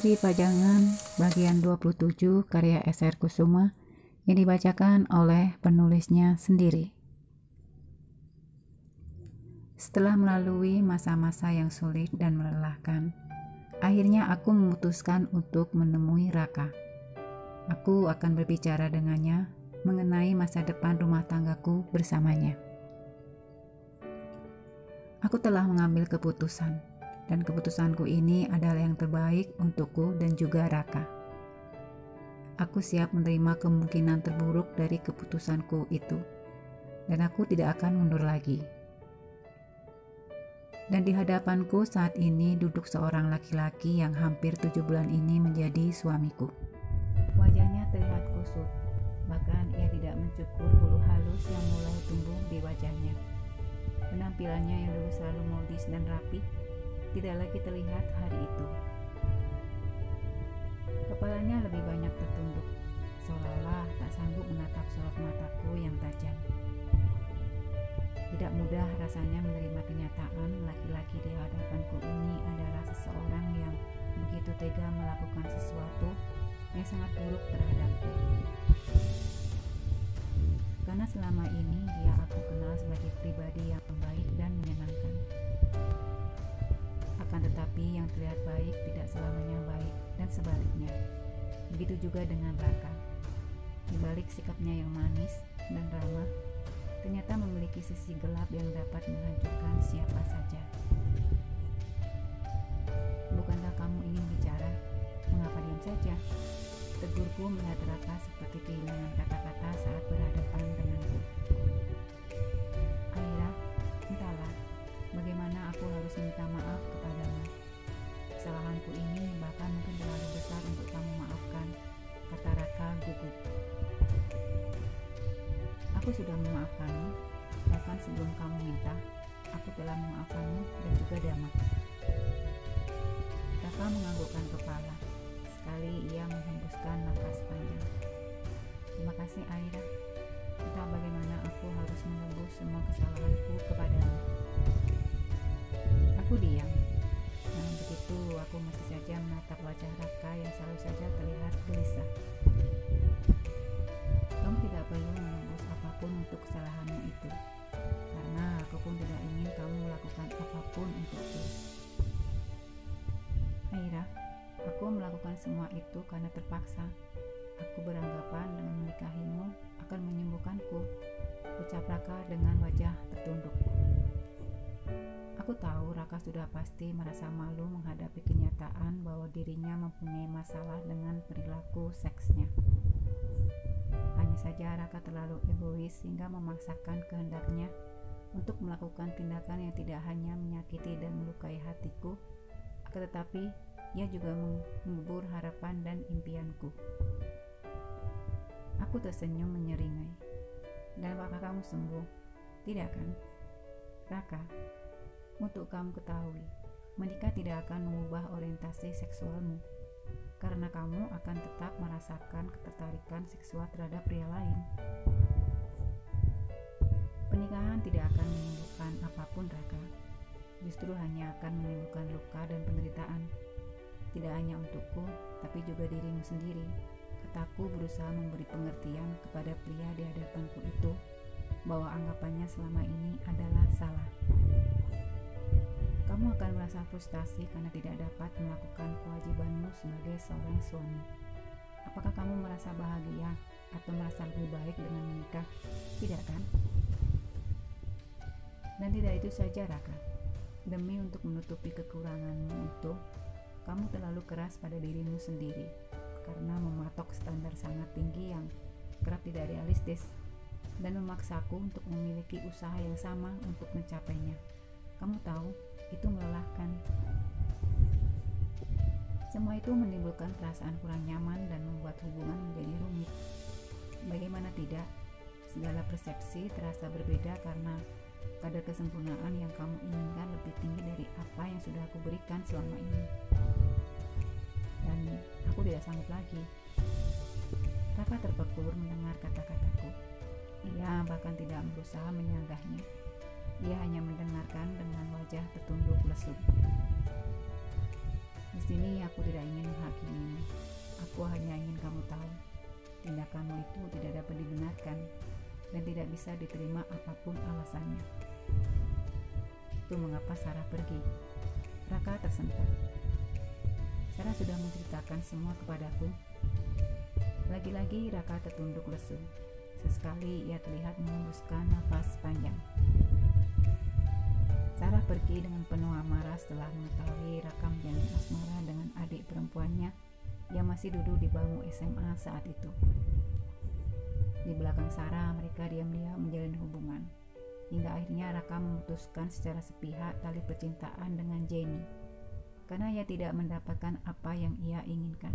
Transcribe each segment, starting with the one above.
Puisi Pajangan bagian 27 karya S.R. Kusuma yang dibacakan oleh penulisnya sendiri. Setelah melalui masa-masa yang sulit dan melelahkan, akhirnya aku memutuskan untuk menemui Raka. Aku akan berbicara dengannya mengenai masa depan rumah tanggaku bersamanya. Aku telah mengambil keputusan, dan keputusanku ini adalah yang terbaik untukku dan juga Raka. Aku siap menerima kemungkinan terburuk dari keputusanku itu, dan aku tidak akan mundur lagi. Dan di hadapanku saat ini duduk seorang laki-laki yang hampir 7 bulan ini menjadi suamiku. Wajahnya terlihat kusut, bahkan ia tidak mencukur bulu halus yang mulai tumbuh di wajahnya. Penampilannya yang dulu selalu modis dan rapi tidak lagi terlihat hari itu. Kepalanya lebih banyak tertunduk, seolah-olah tak sanggup menatap sorot mataku yang tajam. Tidak mudah rasanya menerima kenyataan laki-laki di hadapanku ini adalah seseorang yang begitu tega melakukan sesuatu yang sangat buruk terhadapku. Karena selama ini dia aku kenal sebagai pribadi yang baik dan menyenangkan. Akan tetapi yang terlihat baik tidak selamanya baik, dan sebaliknya. Begitu juga dengan Raka. Di balik sikapnya yang manis dan ramah, ternyata memiliki sisi gelap yang dapat menghancurkan siapa saja. Bukankah kamu ingin bicara? Mengapa diam saja? Tegurku melihat Raka seperti kehilangan kata-kata saat berhadapan denganku. Aira, entahlah bagaimana aku harus minta maaf kepadamu. Kesalahanku ini bahkan mungkin terlalu besar untuk kamu maafkan, kata Raka gugup. Aku sudah memaafkanmu, bahkan sebelum kamu minta, aku telah memaafkanmu dan juga Dama. Raka menganggukkan kepala. Sekali ia menghembuskan nafas panjang. Terima kasih Aira. Entah bagaimana aku harus menebus semua kesalahanku kepadamu. Aku diam. Namun begitu aku masih saja menatap wajah Raka yang selalu saja terlihat gelisah. Kamu tidak perlu menebus apapun untuk kesalahanmu itu, karena aku pun tidak ingin kamu melakukan apapun untukku. Aira, aku melakukan semua itu karena terpaksa. Aku beranggapan dengan menikahimu akan menyembuhkanku, ucap Raka dengan wajah tertunduk. Aku tahu Raka sudah pasti merasa malu menghadapi kenyataan bahwa dirinya mempunyai masalah dengan perilaku seksnya. Hanya saja Raka terlalu egois hingga memaksakan kehendaknya untuk melakukan tindakan yang tidak hanya menyakiti dan melukai hatiku, akan tetapi ia juga mengubur harapan dan impianku. Aku tersenyum menyeringai. Dan apakah kamu sembuh? Tidak kan? Raka, untuk kamu ketahui, menikah tidak akan mengubah orientasi seksualmu, karena kamu akan tetap merasakan ketertarikan seksual terhadap pria lain. Pernikahan tidak akan menyembuhkan apapun, Raka. Justru hanya akan menimbulkan luka dan penderitaan. Tidak hanya untukku, tapi juga dirimu sendiri. Kataku berusaha memberi pengertian kepada pria di hadapanku itu bahwa anggapannya selama ini adalah salah. Kamu akan merasa frustasi karena tidak dapat melakukan kewajibanmu sebagai seorang suami. Apakah kamu merasa bahagia atau merasa lebih baik dengan menikah? Tidak kan? Dan tidak itu saja, Raka. Demi untuk menutupi kekuranganmu itu, kamu terlalu keras pada dirimu sendiri karena mematok standar sangat tinggi yang kerap tidak realistis dan memaksaku untuk memiliki usaha yang sama untuk mencapainya. Kamu tahu, itu melelahkan. Semua itu menimbulkan perasaan kurang nyaman dan membuat hubungan menjadi rumit. Bagaimana tidak, segala persepsi terasa berbeda karena kadar kesempurnaan yang kamu inginkan lebih tinggi dari apa yang sudah aku berikan selama ini. Dan aku tidak sanggup lagi. Raka terpekur mendengar kata-kataku. Ia bahkan tidak berusaha menyanggahnya. Ia hanya mendengarkan dengan wajah tertunduk lesu. sini aku tidak ingin menghakimimu. Aku hanya ingin kamu tahu, tindakanmu itu tidak dapat dibenarkan dan tidak bisa diterima apapun alasannya. Itu mengapa Sarah pergi. Raka tersentak. Sarah sudah menceritakan semua kepadaku. Lagi-lagi Raka tertunduk lesu. Sesekali ia terlihat menghembuskan nafas panjang. Sarah pergi dengan penuh amarah setelah mengetahui Raka menjalin asmara dengan adik perempuannya yang masih duduk di bangku SMA saat itu. Di belakang Sarah, mereka diam-diam menjalin hubungan. Hingga akhirnya Raka memutuskan secara sepihak tali percintaan dengan Jenny karena ia tidak mendapatkan apa yang ia inginkan.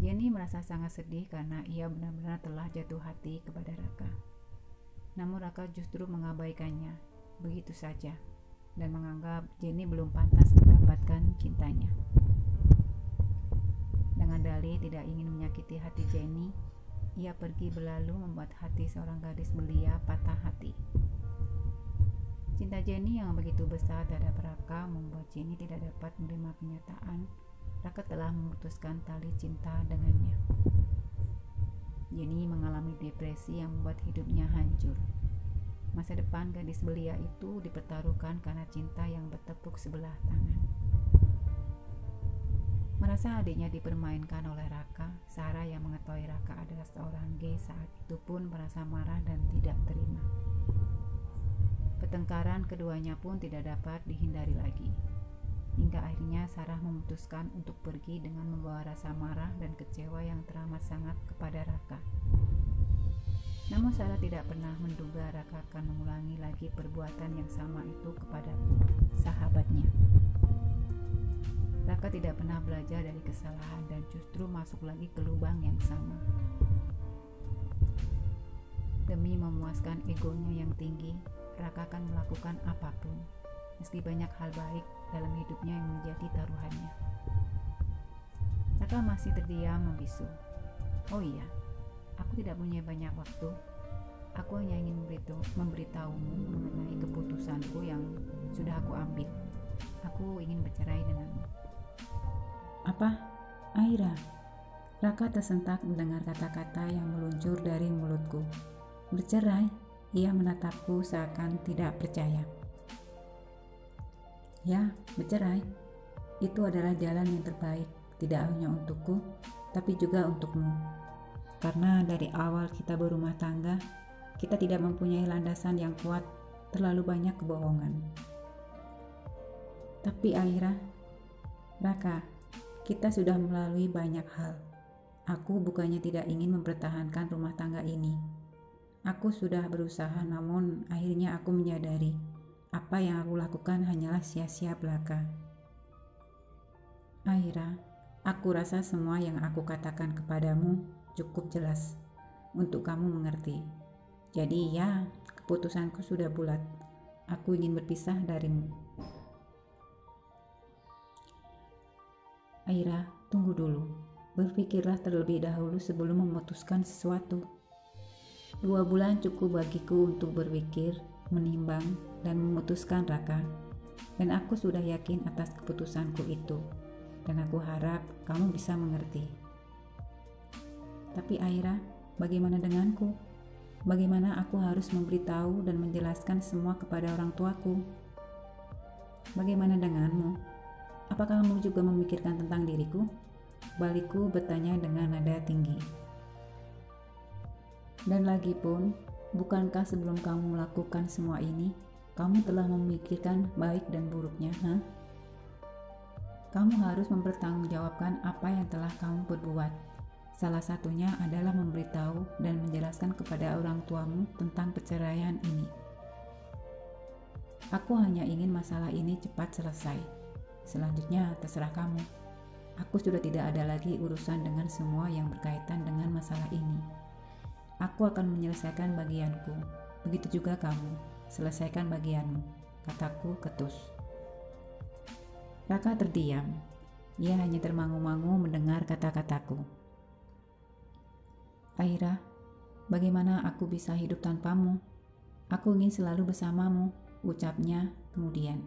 Jenny merasa sangat sedih karena ia benar-benar telah jatuh hati kepada Raka. Namun Raka justru mengabaikannya begitu saja dan menganggap Jenny belum pantas mendapatkan cintanya. Dengan dalih tidak ingin menyakiti hati Jenny, ia pergi berlalu membuat hati seorang gadis belia patah hati. Cinta Jenny yang begitu besar terhadap Raka membuat Jenny tidak dapat menerima kenyataan Raka telah memutuskan tali cinta dengannya. Jenny mengalami depresi yang membuat hidupnya hancur. Masa depan gadis belia itu dipertaruhkan karena cinta yang bertepuk sebelah tangan. Merasa adiknya dipermainkan oleh Raka, Sarah yang mengetahui Raka adalah seorang gay saat itu pun merasa marah dan tidak terima. Pertengkaran keduanya pun tidak dapat dihindari lagi. Hingga akhirnya Sarah memutuskan untuk pergi dengan membawa rasa marah dan kecewa yang teramat sangat kepada Raka. Namun Sarah tidak pernah menduga Raka akan mengulangi lagi perbuatan yang sama itu kepada sahabatnya. Raka tidak pernah belajar dari kesalahan dan justru masuk lagi ke lubang yang sama. Demi memuaskan egonya yang tinggi, Raka akan melakukan apapun, meski banyak hal baik dalam hidupnya yang menjadi taruhannya. Raka masih terdiam membisu. Oh iya, aku tidak punya banyak waktu. Aku hanya ingin memberitahumu mengenai keputusanku yang sudah aku ambil. Aku ingin bercerai denganmu. Apa? Aira? Raka tersentak mendengar kata-kata yang meluncur dari mulutku. Bercerai? Ia menatapku seakan tidak percaya. Ya, bercerai. Itu adalah jalan yang terbaik, tidak hanya untukku, tapi juga untukmu. Karena dari awal kita berumah tangga, kita tidak mempunyai landasan yang kuat, terlalu banyak kebohongan. Tapi Aira, Raka, kita sudah melalui banyak hal. Aku bukannya tidak ingin mempertahankan rumah tangga ini. Aku sudah berusaha, namun akhirnya aku menyadari apa yang aku lakukan hanyalah sia-sia belaka. Aira, aku rasa semua yang aku katakan kepadamu cukup jelas untuk kamu mengerti. Jadi ya, keputusanku sudah bulat. Aku ingin berpisah darimu. Aira, tunggu dulu. Berpikirlah terlebih dahulu sebelum memutuskan sesuatu. 2 bulan cukup bagiku untuk berpikir, menimbang, dan memutuskan Raka. Dan aku sudah yakin atas keputusanku itu. Dan aku harap kamu bisa mengerti. Tapi Aira, bagaimana denganku? Bagaimana aku harus memberitahu dan menjelaskan semua kepada orang tuaku? Bagaimana denganmu? Apakah kamu juga memikirkan tentang diriku? Balikku bertanya dengan nada tinggi. Dan lagi pun, bukankah sebelum kamu melakukan semua ini, kamu telah memikirkan baik dan buruknya, Kamu harus mempertanggungjawabkan apa yang telah kamu perbuat. Salah satunya adalah memberitahu dan menjelaskan kepada orang tuamu tentang perceraian ini. Aku hanya ingin masalah ini cepat selesai. Selanjutnya terserah kamu. Aku sudah tidak ada lagi urusan dengan semua yang berkaitan dengan masalah ini. Aku akan menyelesaikan bagianku. Begitu juga kamu, selesaikan bagianmu, kataku ketus. Raka terdiam. Ia hanya termangu-mangu mendengar kata-kataku. Aira, bagaimana aku bisa hidup tanpamu? Aku ingin selalu bersamamu, ucapnya kemudian.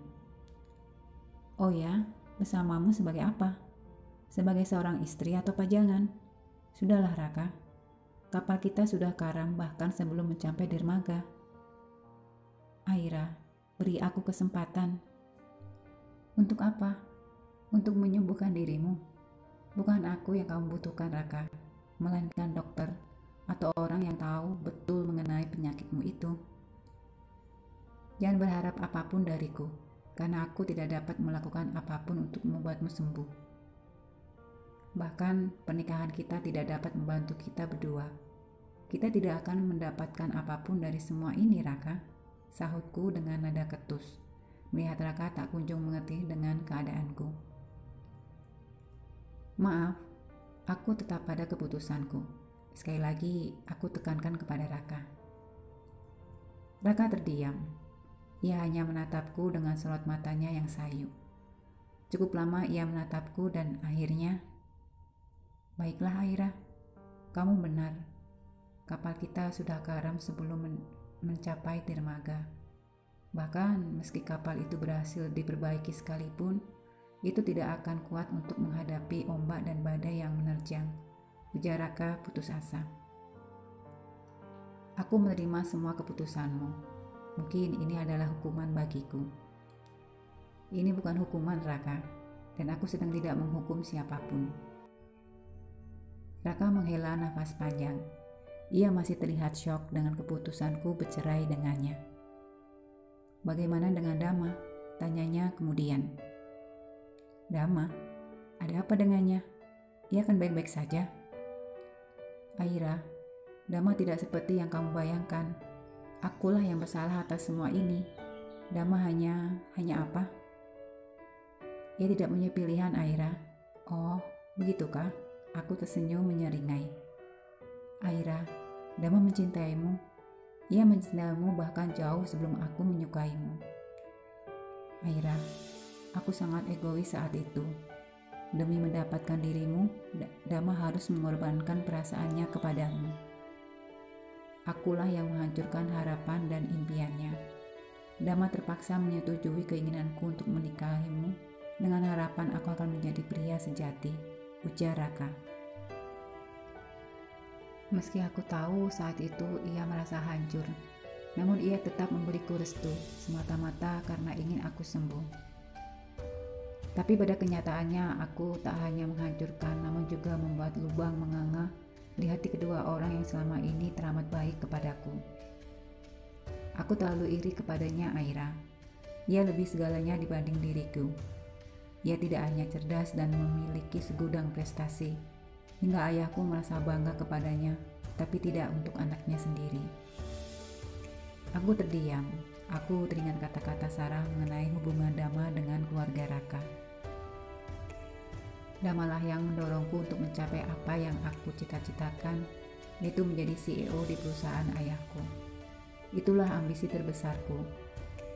Oh ya, Bersamamu sebagai apa? Sebagai seorang istri atau pajangan? Sudahlah Raka, kapal kita sudah karam bahkan sebelum mencapai dermaga. Aira, beri aku kesempatan. Untuk apa? Untuk menyembuhkan dirimu. Bukan aku yang kamu butuhkan Raka, melainkan dokter atau orang yang tahu betul mengenai penyakitmu itu. Jangan berharap apapun dariku, karena aku tidak dapat melakukan apapun untuk membuatmu sembuh. Bahkan pernikahan kita tidak dapat membantu kita berdua. Kita tidak akan mendapatkan apapun dari semua ini, Raka, sahutku dengan nada ketus, melihat Raka tak kunjung mengerti dengan keadaanku. Maaf, aku tetap pada keputusanku. Sekali lagi, aku tekankan kepada Raka. Raka terdiam. Ia hanya menatapku dengan sorot matanya yang sayu. Cukup lama ia menatapku dan akhirnya, baiklah Aira, kamu benar. Kapal kita sudah karam sebelum mencapai dermaga. Bahkan meski kapal itu berhasil diperbaiki sekalipun, itu tidak akan kuat untuk menghadapi ombak dan badai yang menerjang. Ujar Raka putus asa. Aku menerima semua keputusanmu. Mungkin ini adalah hukuman bagiku. Ini bukan hukuman Raka, dan aku sedang tidak menghukum siapapun. Raka menghela nafas panjang. Ia masih terlihat syok dengan keputusanku bercerai dengannya. Bagaimana dengan Dama? Tanyanya kemudian. Dama? Ada apa dengannya? Ia akan baik-baik saja. Aira, Dama tidak seperti yang kamu bayangkan. Akulah yang bersalah atas semua ini. Dama hanya apa? Ia tidak punya pilihan, Aira. Oh, begitukah? Aku tersenyum menyeringai. Aira, Dama mencintaimu. Ia mencintaimu bahkan jauh sebelum aku menyukaimu. Aira, aku sangat egois saat itu. Demi mendapatkan dirimu, Dama harus mengorbankan perasaannya kepadamu. Akulah yang menghancurkan harapan dan impiannya. Dama terpaksa menyetujui keinginanku untuk menikahimu dengan harapan aku akan menjadi pria sejati, ujar Raka. Meski aku tahu saat itu ia merasa hancur, namun ia tetap memberiku restu semata-mata karena ingin aku sembuh. Tapi pada kenyataannya aku tak hanya menghancurkan namun juga membuat lubang menganga di hati kedua orang yang selama ini teramat baik kepadaku. Aku terlalu iri kepadanya, Aira. Ia lebih segalanya dibanding diriku. Ia tidak hanya cerdas dan memiliki segudang prestasi, hingga ayahku merasa bangga kepadanya, tapi tidak untuk anaknya sendiri. Aku terdiam. Aku teringat kata-kata Sarah mengenai hubungan Dama dengan keluarga Raka. Damalah yang mendorongku untuk mencapai apa yang aku cita-citakan, yaitu menjadi CEO di perusahaan ayahku. Itulah ambisi terbesarku.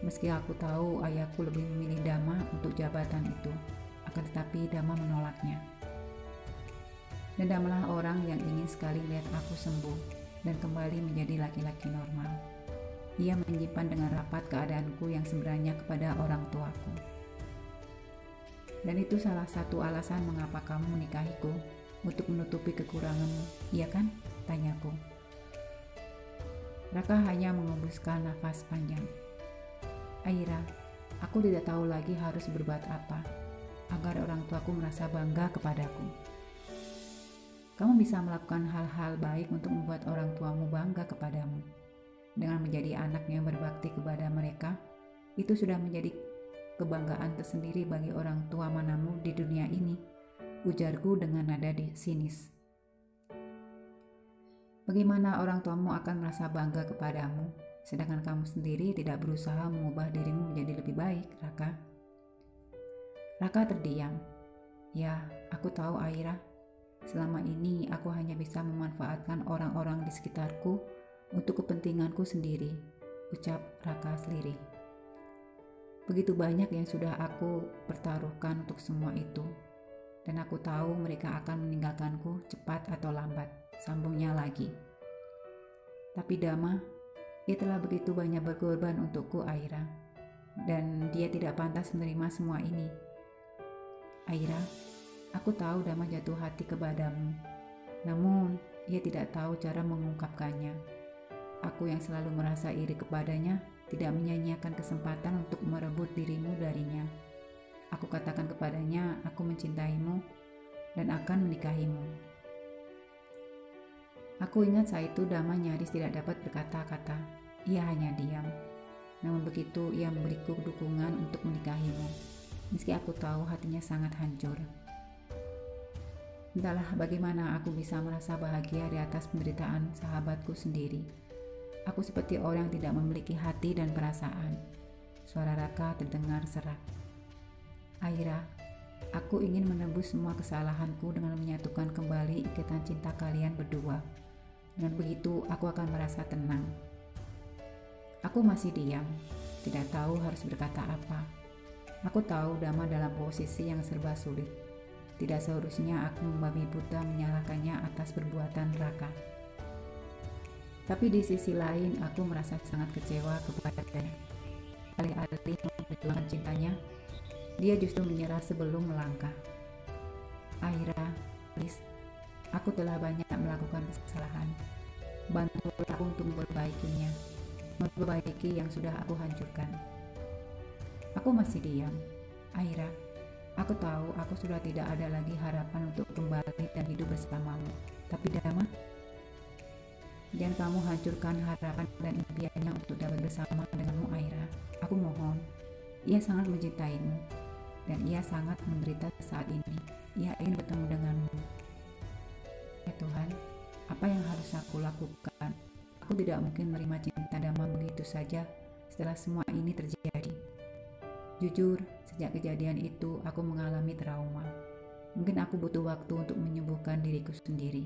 Meski aku tahu ayahku lebih memilih Dama untuk jabatan itu, akan tetapi Dama menolaknya. Dan Damalah orang yang ingin sekali melihat aku sembuh dan kembali menjadi laki-laki normal. Ia menyimpan dengan rapat keadaanku yang sebenarnya kepada orang tuaku. Dan itu salah satu alasan mengapa kamu menikahiku, untuk menutupi kekuranganmu, iya kan? Tanyaku. Raka hanya mengembuskan nafas panjang. Aira, aku tidak tahu lagi harus berbuat apa, agar orang tuaku merasa bangga kepadaku. Kamu bisa melakukan hal-hal baik untuk membuat orang tuamu bangga kepadamu. Dengan menjadi anak yang berbakti kepada mereka, itu sudah menjadi kebanggaan tersendiri bagi orang tua manamu di dunia ini, ujarku dengan nada sinis. Bagaimana orang tuamu akan merasa bangga kepadamu, sedangkan kamu sendiri tidak berusaha mengubah dirimu menjadi lebih baik, Raka? Raka terdiam. Ya, aku tahu Aira. Selama ini aku hanya bisa memanfaatkan orang-orang di sekitarku untuk kepentinganku sendiri, ucap Raka selirih. Begitu banyak yang sudah aku pertaruhkan untuk semua itu, dan aku tahu mereka akan meninggalkanku cepat atau lambat, sambungnya lagi. Tapi Dama, ia telah begitu banyak berkorban untukku, Aira, dan dia tidak pantas menerima semua ini. Aira, aku tahu Dama jatuh hati kepadamu, namun ia tidak tahu cara mengungkapkannya. Aku yang selalu merasa iri kepadanya tidak menyia-nyiakan kesempatan untuk merebut dirimu darinya. Aku katakan kepadanya, aku mencintaimu dan akan menikahimu. Aku ingat saat itu Dama nyaris tidak dapat berkata-kata. Ia hanya diam. Namun begitu ia memberiku dukungan untuk menikahimu. Meski aku tahu hatinya sangat hancur. Entahlah bagaimana aku bisa merasa bahagia di atas penderitaan sahabatku sendiri. Aku seperti orang yang tidak memiliki hati dan perasaan. Suara Raka terdengar serak. Aira, aku ingin menebus semua kesalahanku dengan menyatukan kembali ikatan cinta kalian berdua. Dengan begitu, aku akan merasa tenang. Aku masih diam, tidak tahu harus berkata apa. Aku tahu Dama dalam posisi yang serba sulit. Tidak seharusnya aku membabi buta menyalahkannya atas perbuatan Raka. Tapi di sisi lain, aku merasa sangat kecewa kepadanya. Alih-alih memperjuangkan cintanya, dia justru menyerah sebelum melangkah. Aira, please, aku telah banyak melakukan kesalahan. Bantulah aku untuk memperbaiki yang sudah aku hancurkan. Aku masih diam. Aira, aku tahu aku sudah tidak ada lagi harapan untuk kembali dan hidup bersamamu. Tapi Dama, jangan kamu hancurkan harapan dan impiannya untuk dapat bersama denganmu, Aira. Aku mohon. Ia sangat mencintaimu dan ia sangat menderita saat ini. Ia ingin bertemu denganmu. Ya Tuhan, apa yang harus aku lakukan? Aku tidak mungkin menerima cinta Dama begitu saja setelah semua ini terjadi. Jujur, sejak kejadian itu aku mengalami trauma. Mungkin aku butuh waktu untuk menyembuhkan diriku sendiri.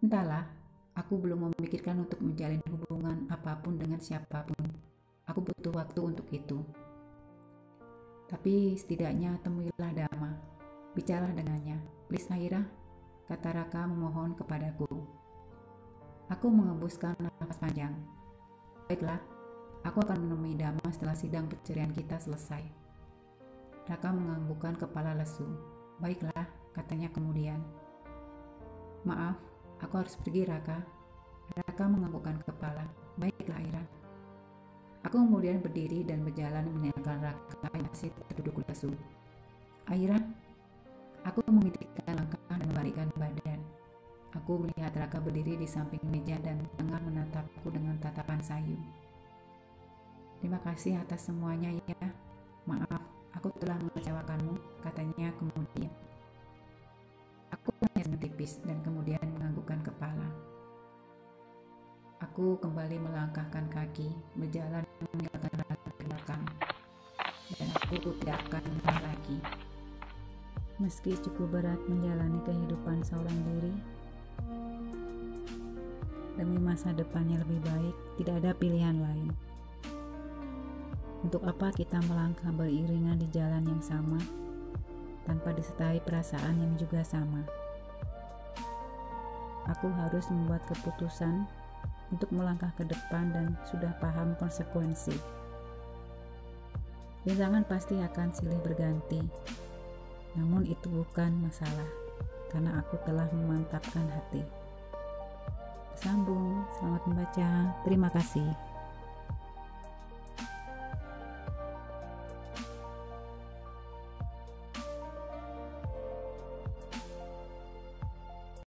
Entahlah, aku belum memikirkan untuk menjalin hubungan apapun dengan siapapun. Aku butuh waktu untuk itu. Tapi setidaknya temuilah Dama. Bicaralah dengannya. Please Aira, kata Raka memohon kepadaku. Aku mengembuskan nafas panjang. Baiklah, aku akan menemui Dama setelah sidang perceraian kita selesai. Raka menganggukkan kepala lesu. Baiklah, katanya kemudian. Maaf, aku harus pergi Raka. Raka menganggukkan kepala. Baiklah Aira. Aku kemudian berdiri dan berjalan meninggalkan Raka yang masih terduduk lesu. Aira, aku mengitikkan langkah dan membalikkan badan. Aku melihat Raka berdiri di samping meja dan tengah menatapku dengan tatapan sayu. Terima kasih atas semuanya ya. Maaf, aku telah mengecewakanmu, katanya kemudian. Aku hanya senyum tipis dan kemudian menganggukkan kepala. Aku kembali melangkahkan kaki, berjalan meninggalkan Raka ke belakang. Dan aku tidak akan menyerah lagi. Meski cukup berat menjalani kehidupan seorang diri, demi masa depannya lebih baik, tidak ada pilihan lain. Untuk apa kita melangkah beriringan di jalan yang sama, tanpa disertai perasaan yang juga sama? Aku harus membuat keputusan untuk melangkah ke depan dan sudah paham konsekuensi. Rintangan pasti akan silih berganti, namun itu bukan masalah, karena aku telah memantapkan hati. Sambung, selamat membaca, terima kasih.